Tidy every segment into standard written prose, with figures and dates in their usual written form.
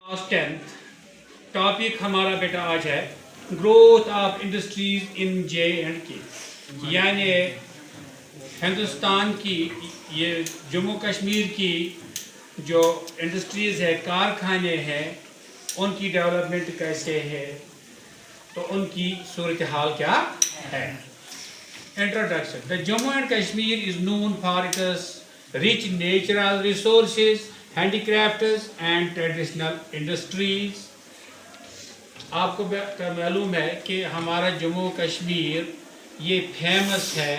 Class 10 topic हमारा बेटा आज है growth of industries in J&K, यानी हिंदुस्तान की ये जम्मू कश्मीर की जो इंडस्ट्रीज़ है, कारखाने हैं, उनकी डेवलपमेंट कैसे है, तो उनकी सूरत हाल क्या है। Introduction. The Jammu and Kashmir is known for its rich natural resources, handicrafts and traditional industries. आपको मालूम है कि हमारा जम्मू कश्मीर ये फेमस है,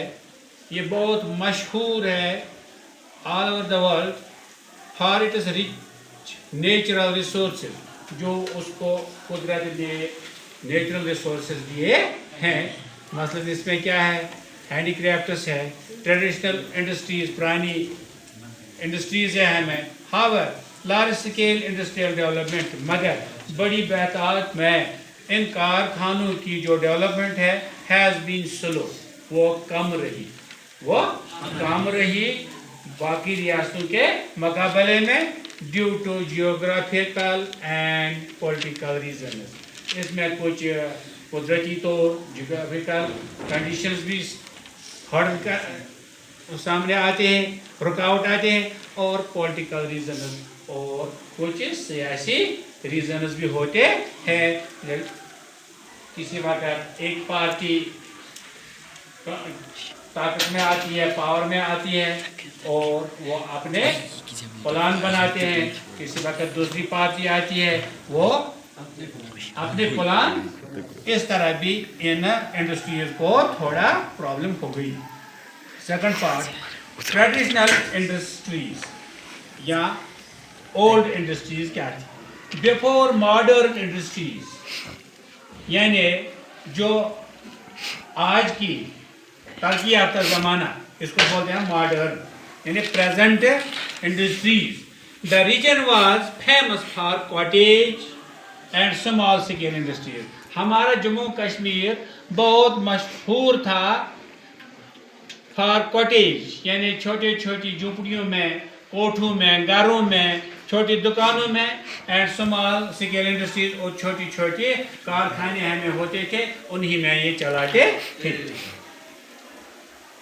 ये बहुत मशहूर है all over the world for its rich natural resources, जो उसको कुदरत ने नेचुरल रिसोर्सेज दिए हैं। मसलन इसमें क्या है, हैंडीक्राफ्ट्स है, ट्रेडिशनल इंडस्ट्रीज, पुरानी इंडस्ट्रीज है हमें, हावर लार्ज स्केल इंडस्ट्रियल डेवलपमेंट, मगर बड़ी बेतादाद में इन कारखानों की जो डेवलपमेंट है हैज़ बीन स्लो, वो कम रही बाकी रियासतों के मुकाबले में due to geographical and political reason. इसमें कुछ कुदरती तौर जियोग्राफिकल कंडीशंस भी सामने आते हैं, रुकावट आते हैं, और पॉलिटिकल रीजन और कुछ सियासी रीजन्स भी होते हैं। किसी वक्त एक पार्टी ताकत में आती है, पावर में आती है, और वो अपने प्लान बनाते हैं। किसी वक्त दूसरी पार्टी आती है, वो अपने प्लान, इस तरह भी इन इंडस्ट्रीज को थोड़ा प्रॉब्लम हो गई। सेकंड पार्ट, ट्रेडिशनल इंडस्ट्रीज या ओल्ड इंडस्ट्रीज क्या थी बिफोर मॉडर्न इंडस्ट्रीज, यानी जो आज की तरक्की याफ्ता ज़माना, इसको बोलते हैं मॉडर्न, यानी present industries. The reason was famous for cottage and small scale industries. हमारा जम्मू कश्मीर बहुत मशहूर था फॉर कॉटेज, यानी छोटे छोटी झोपड़ियों में, कोठों में, घरों में, छोटी दुकानों में, एंड स्मॉल स्केल इंडस्ट्रीज, और छोटी छोटी कारखाने हमें होते थे, उन्हीं में ये चलाते थे।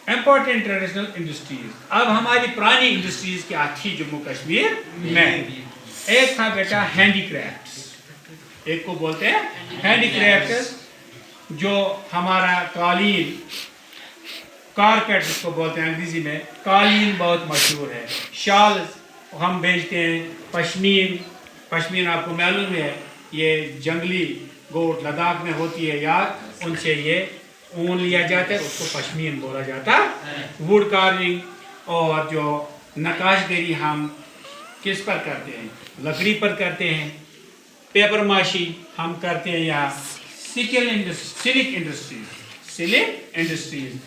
Important traditional industries. अब हमारी पुरानी इंडस्ट्रीज क्या थी जम्मू कश्मीर में? एक था बेटा हैंडीक्राफ्ट्स, एक को बोलते हैं हैंडीक्राफ्ट्स, जो हमारा कालीन, कारपेट जिसको बोलते हैं अंग्रेजी में, कालीन बहुत मशहूर है। शाल हम बेचते हैं, पश्मीन आपको मालूम है, ये जंगली गोट लद्दाख में होती है यार, उनसे ये ऊन लिया जाता है, उसको पश्मीन बोला जाता है। वुड कार्विंग, और जो नक्काशगरी हम किस पर करते हैं, लकड़ी पर करते हैं। पेपर माशी हम करते हैं यहाँ। सिलिक इंडस्ट्रीज,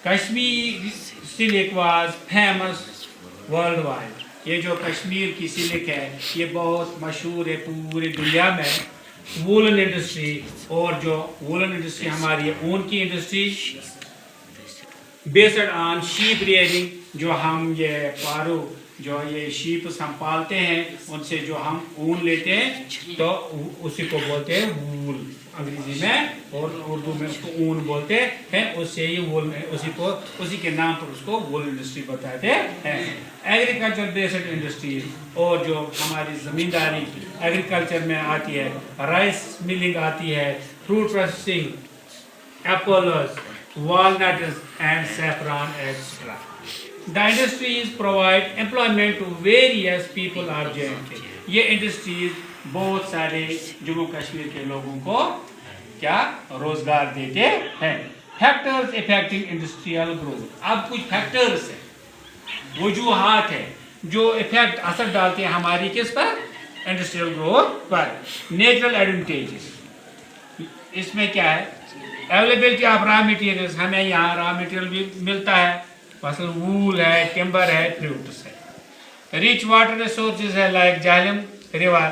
कश्मीर सिलिक वाज फेमस वर्ल्ड वाइड। ये जो कश्मीर की सिलिक है, ये बहुत मशहूर है पूरी दुनिया में। वूलन इंडस्ट्री, और जो वूलन इंडस्ट्री हमारी है, ऊन की industry, based on sheep rearing, जो हम ये पारू, जो ये शीप हम पालते हैं, उनसे जो हम ऊन लेते हैं, तो उसी को बोलते हैं वूल अंग्रेजी में, और उर्दू में उसको ऊन बोलते हैं। उससे ही वूल, उसी के नाम पर उसको वूल इंडस्ट्री बताते हैं। एग्रीकल्चर बेस्ड इंडस्ट्रीज, और जो हमारी ज़मींदारी एग्रीकल्चर में आती है, राइस मिलिंग आती है, fruit processing, apples, walnuts and saffron, etc. The industries provide employment to various people of J&K. ये इंडस्ट्रीज बहुत सारे जम्मू कश्मीर के लोगों को क्या रोजगार देते हैं। Factors affecting industrial growth. अब कुछ फैक्टर्स है, वजूहात है, जो इफेक्ट असर डालते हैं हमारी किस पर, इंडस्ट्रियल ग्रोथ पर। नेचुरल एडवांटेजेस, इसमें क्या है, अवेलेबिलिटी ऑफ रॉ मटेरियल्स, हमें यहाँ रॉ मटेरियल भी मिलता है, फसल वूल है, टिम्बर है, फ्रूट्स है। रिच वाटर रिसोर्सेज है, like Jhelum river.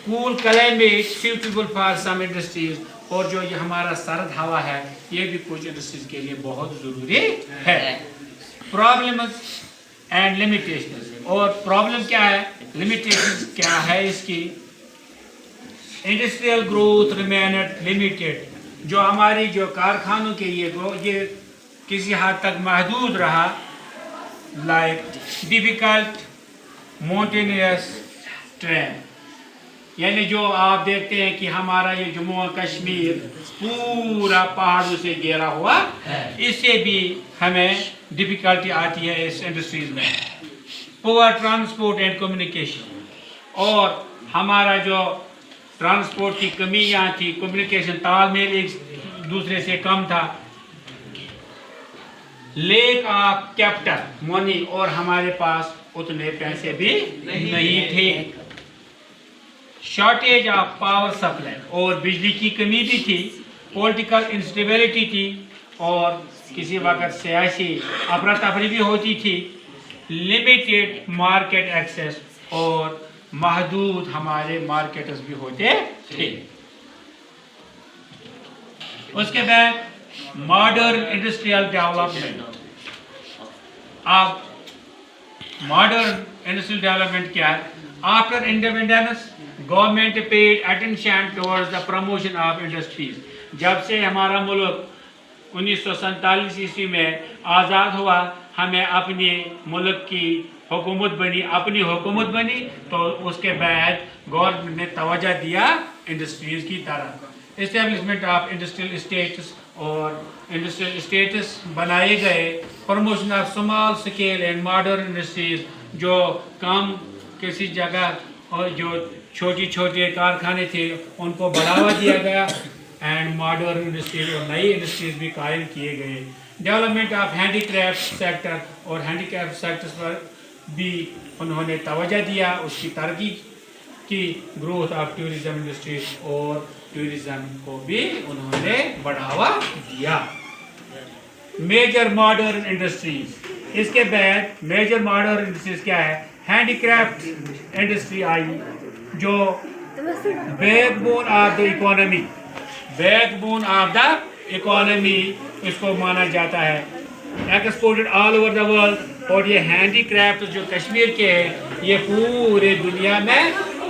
Cool climate suitable for some industries, और जो ये हमारा सर्द हवा है, ये भी कुछ इंडस्ट्रीज के लिए बहुत ज़रूरी है। प्रॉब्लम्स एंड लिमिटेशंस, اور پرابلم کیا ہے, لمیٹیشن کیا ہے اس کی. انڈسٹریل گروتھ ریمینڈ لمیٹیڈ, جو ہماری جو کارخانوں کے یہ کسی حد تک محدود رہا. لائک ڈیفیکلٹ مونٹینیس ٹرین, یعنی جو آپ دیکھتے ہیں کہ ہمارا یہ جموں و کشمیر پورا پہاڑوں سے گھیرا ہوا, اس سے بھی ہمیں ڈیفیکلٹی آتی ہے اس انڈسٹریز میں. پور ٹرانسپورٹ اینڈ کمیونیکیشن, اور ہمارا جو ٹرانسپورٹ کی کمیاں تھی, کمیونیکیشن تال میل ایک دوسرے سے کم تھا. لیک آف کیپٹل منی, اور ہمارے پاس اتنے پیسے بھی نہیں تھے. شارٹیج آف پاور سپلائی, اور بجلی کی کمی بھی تھی. پولیٹیکل انسٹیبلٹی تھی, اور کسی وقت سیاسی افراتفری بھی ہوتی تھی. لمیٹیڈ مارکیٹ ایکسیس, اور محدود ہمارے مارکیٹس بھی ہوتے تھے. اس کے بعد ماڈرن انڈسٹریل ڈیولپمنٹ. اب ماڈرن انڈسٹریل ڈیولپمنٹ کیا ہے؟ After independence government paid attention towards the promotion of industries. جب سے ہمارا ملک 1947 عیسوی میں آزاد ہوا, ہمیں اپنے ملک کی حکومت بنی, تو اس کے بعد گورنمنٹ نے توجہ دیا انڈسٹریز کی طرف. اسٹیبلشمنٹ آف انڈسٹریل اسٹیٹس, اور انڈسٹریل اسٹیٹس بنائے گئے. Promotion of small scale and modern industries, جو کم کسی جگہ اور جو چھوٹی چھوٹے کارخانے تھے ان کو بڑھاوا دیا گیا. اینڈ ماڈرن انڈسٹریز, اور نئی انڈسٹریز بھی قائم کیے گئے. Development of handy craft sector, اور ہینڈی کرافٹ سیکٹر پر بھی انہوں نے توجہ دیا, اس کی ترقی کی. گروتھ آف ٹورزم انڈسٹریز, اور ٹورزم کو بھی انہوں نے بڑھاوا دیا. میجر ماڈرن انڈسٹریز, اس کے بعد میجر ماڈرن انڈسٹریز کیا ہے؟ ہینڈی کرافٹ انڈسٹری آئی, جو backbone of the economy, اس کو مانا جاتا ہے. Exported all over the world, اور یہ ہینڈی کرافٹ جو کشمیر کے ہیں یہ پورے دنیا میں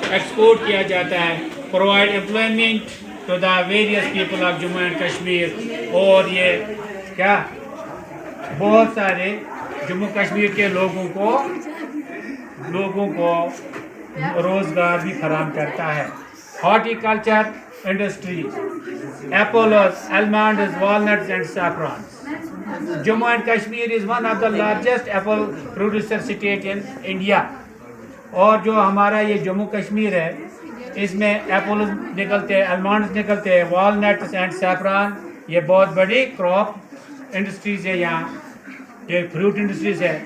ایکسپورٹ کیا جاتا ہے. Provide employment to the various people of Jammu and Kashmir, اور یہ کیا بہت سارے جموں کشمیر کے لوگوں کو روزگار بھی فراہم کرتا ہے. Horticulture industries, apples, almonds, walnuts and saffrons. Jammu and Kashmir is one of the largest apple producer state in India. اور جو ہمارا یہ جموں کشمیر ہے, اس میں ایپلز نکلتے ہیں, almonds نکلتے ہیں, walnuts and saffron, یہ بہت بڑی کراپ انڈسٹریز ہے. یہاں یہ فروٹ انڈسٹریز ہے.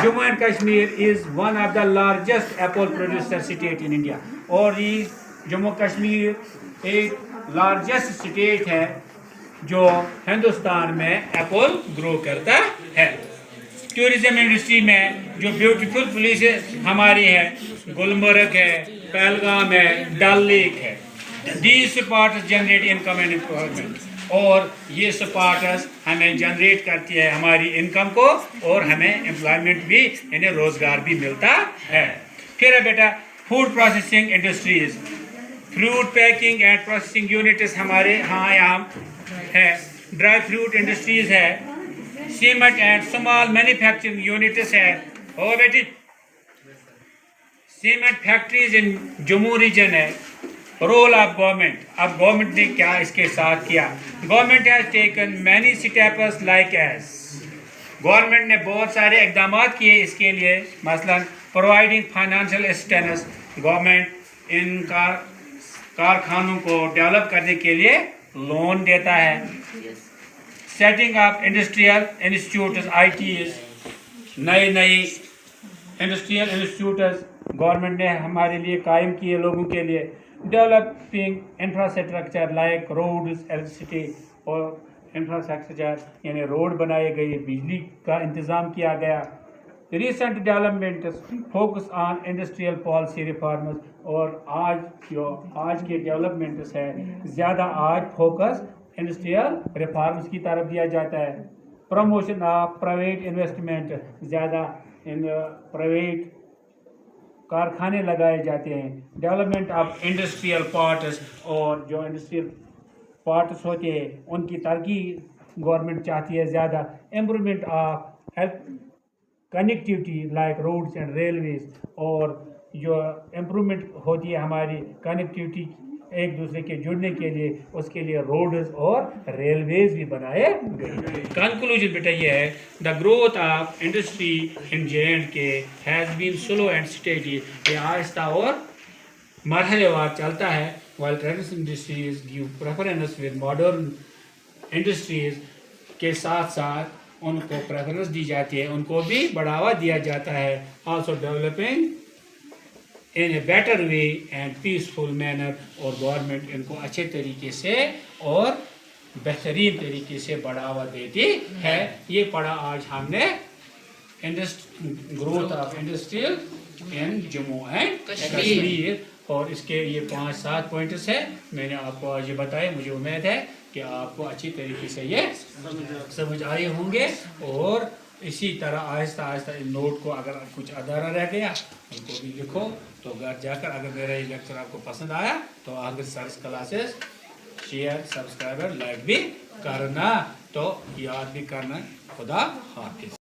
Jammu and Kashmir is one of the largest apple producer state in India, اور یہ جموں کشمیر ایک لارجسٹ اسٹیٹ ہے جو ہندوستان میں ایپل گرو کرتا ہے. ٹورزم انڈسٹری میں جو بیوٹیفل پلیسز ہماری ہے, گلمرگ ہے, پہلگام ہے, ڈل لیک ہے. These spots generate income and employment, اور یہ اسپاٹس ہمیں جنریٹ کرتی ہے ہماری انکم کو, اور ہمیں امپلائمنٹ بھی یعنی روزگار بھی ملتا ہے. پھر ہے بیٹا food processing industries, fruit packing and processing units ہمارے یہاں ہے. ڈرائی فروٹ انڈسٹریز ہے. Cement and small manufacturing units ہے. اور بیٹی cement factories in Jammu region ہے. رول آف گورنمنٹ, اب گورنمنٹ نے کیا اس کے ساتھ کیا؟ Government has taken many steps like as, government نے بہت سارے اقدامات کیے اس کے لیے. مثلا پرووائڈنگ فائنانشیل اسسٹنس, گورنمنٹ ان کارخانوں کو ڈیولپ کرنے کے لیے لون دیتا ہے. سیٹنگ اپ انڈسٹریل انسٹیٹیوٹس, آئی ٹیز, نئی انڈسٹریل انسٹیٹیوٹس گورنمنٹ نے ہمارے لیے قائم کیے لوگوں کے لیے. Developing infrastructure like roads, electricity, اور انفراسٹرکچر یعنی روڈ بنائے گئے, بجلی کا انتظام کیا گیا. Recent developments focus on industrial policy reforms, اور آج کے ڈیولپمنٹس ہے زیادہ آج فوکس انڈسٹریل ریفارمز کی طرف دیا جاتا ہے. پروموشن آف پرائیویٹ انویسٹمنٹ, زیادہ ان پرائیویٹ कारखाने लगाए जाते हैं, डेवलपमेंट ऑफ इंडस्ट्रियल पार्ट्स, और जो इंडस्ट्रियल पार्ट्स होते हैं उनकी तरक्की गवर्नमेंट चाहती है ज़्यादा, improvement of health connectivity like roads and railways, और जो इम्प्रूवमेंट होती है हमारी कनेक्टिविटी एक दूसरे के जुड़ने के लिए, उसके लिए रोड्स और रेलवेज भी बनाए गए। कंक्लूजन बेटा ये है, the growth of industry in J&K has been slow and steady, ये आहिस्ता और मरहलेवार चलता है। while traditional industries give preference with modern industries, के साथ साथ उनको प्रेफरेंस दी जाती है, उनको भी बढ़ावा दिया जाता है। also developing in a better way and peaceful manner, और गवर्नमेंट इनको अच्छे तरीके से और बेहतरीन तरीके से बढ़ावा देती है। ये पढ़ा आज हमने growth of industrial in Jammu and Kashmir, और इसके ये 5-7 पॉइंट्स हैं मैंने आपको आज ये बताए। मुझे उम्मीद है कि आपको अच्छी तरीके से ये समझ आए होंगे, और इसी तरह आहिस्ता आहिस्ता इन नोट को अगर कुछ अधूरा रह गया उनको भी लिखो, तो घर जाकर अगर मेरा ये लेक्चर आपको पसंद आया तो आगे search classes share subscriber like भी करना, तो याद भी करना। खुदा हाफिज।